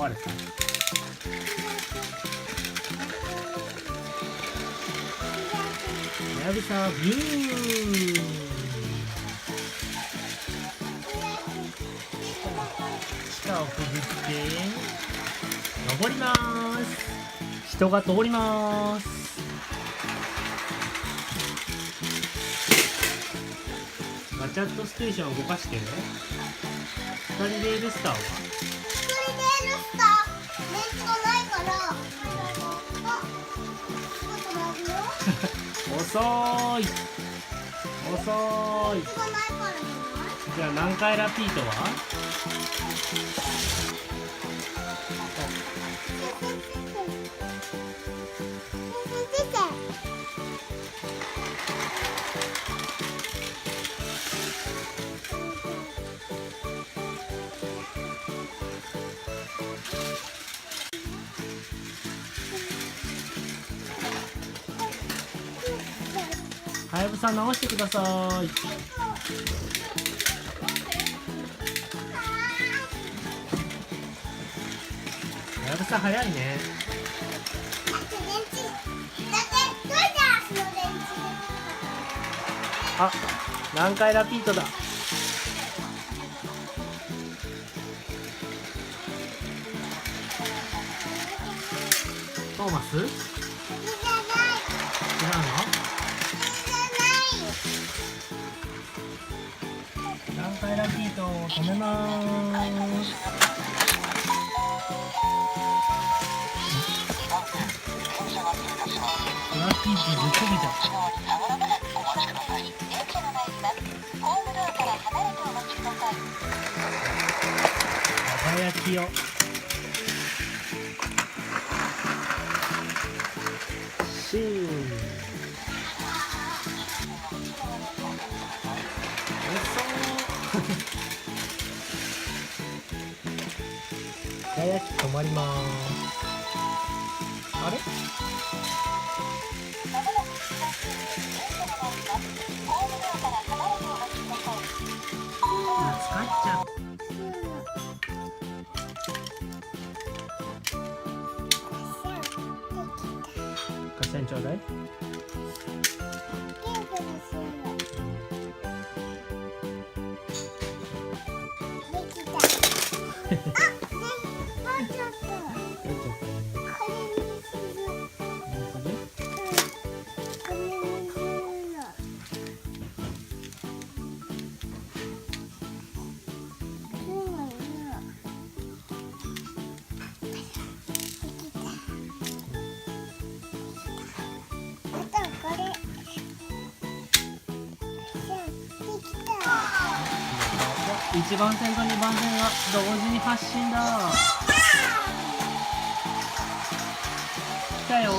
壊れた。はやぶさビュー。地下をくぐって登ります。人が通ります。ガチャットステーションを動かして。光レールスターは光レールスター電池がないから遅い遅い。電池がないからじゃあ南海ラピートははやぶさ直してください。はやぶさ早いね。あ、南海ラピートだ。トーマス？違うの？南海ラピートを止めます。ラッキーズぶっこけちゃった。輝きをシーン。輝き止まります。あれ？使っちゃう。貸してちょうだい。1番線と2番線が同時に発進だ。来たよー。上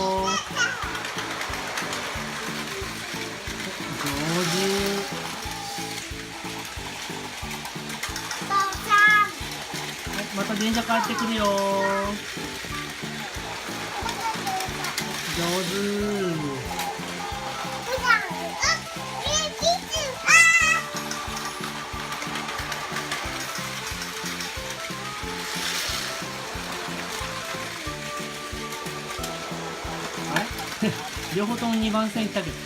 手。はい、また電車帰ってくるよー。上手。両方とも2番線行ったけど。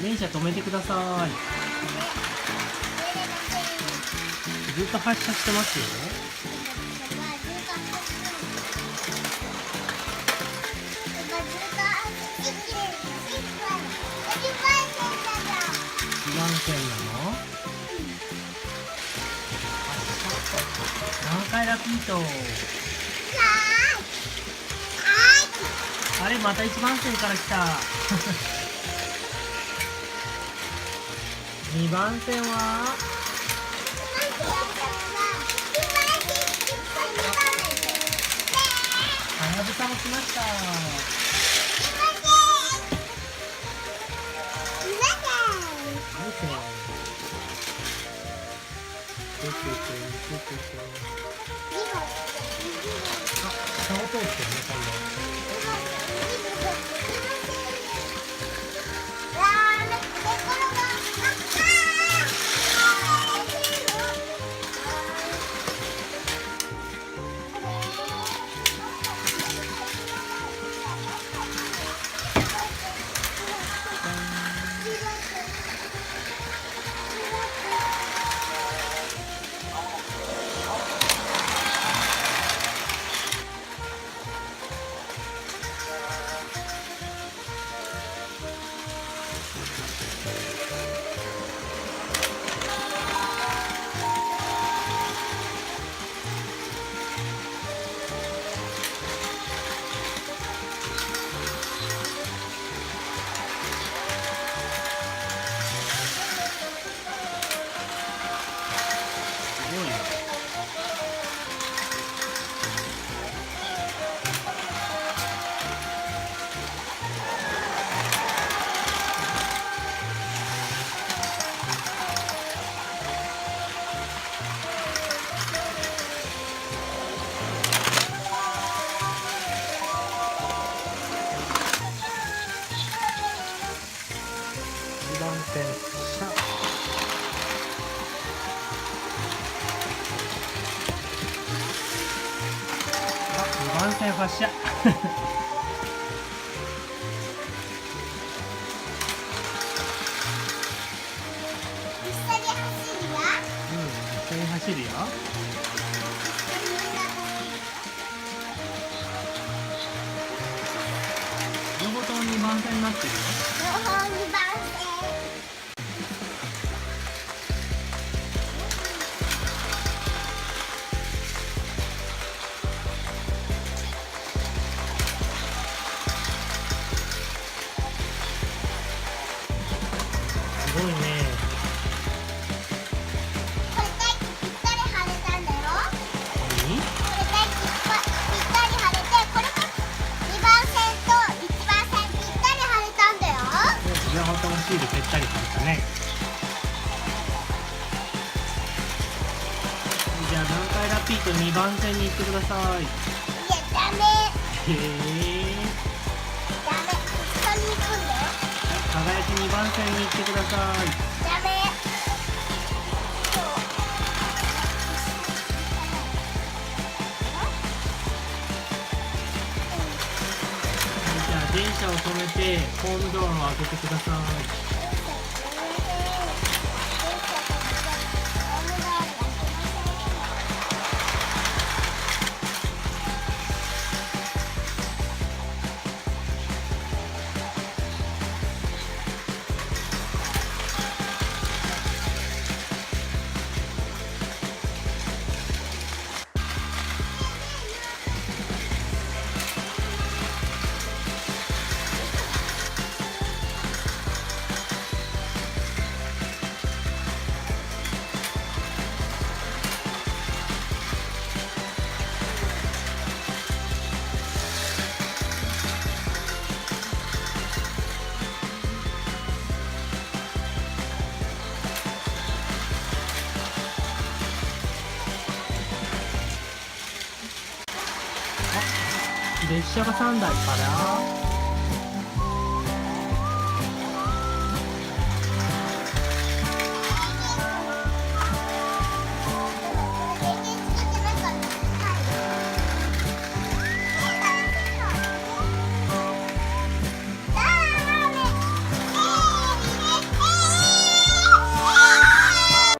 電車止めてください。ずっと発車してますよ。2番線なの？南海ラピート。あれまた1番線から来た。2番線ははやぶさも来ました。下を通ってるね、今度。車よ発車一緒に走るわ。一緒に走るよ。両方とも2番線になってるよ。両方二番線。すごいね。これタイプぴったり貼れたんだよ。何？これタイプぴったり貼れて、これも2番線と1番線ぴったり貼れたんだよ。両方ともシールぺったり貼ったね。じゃあ南海ラピート2番線に行ってください。いや、ダメ。へえ。ダメ。一緒に行くんだよ。輝き2番線に行ってください。ダメ。じゃあ電車を止めてホームドアを開けてください。列車が3台から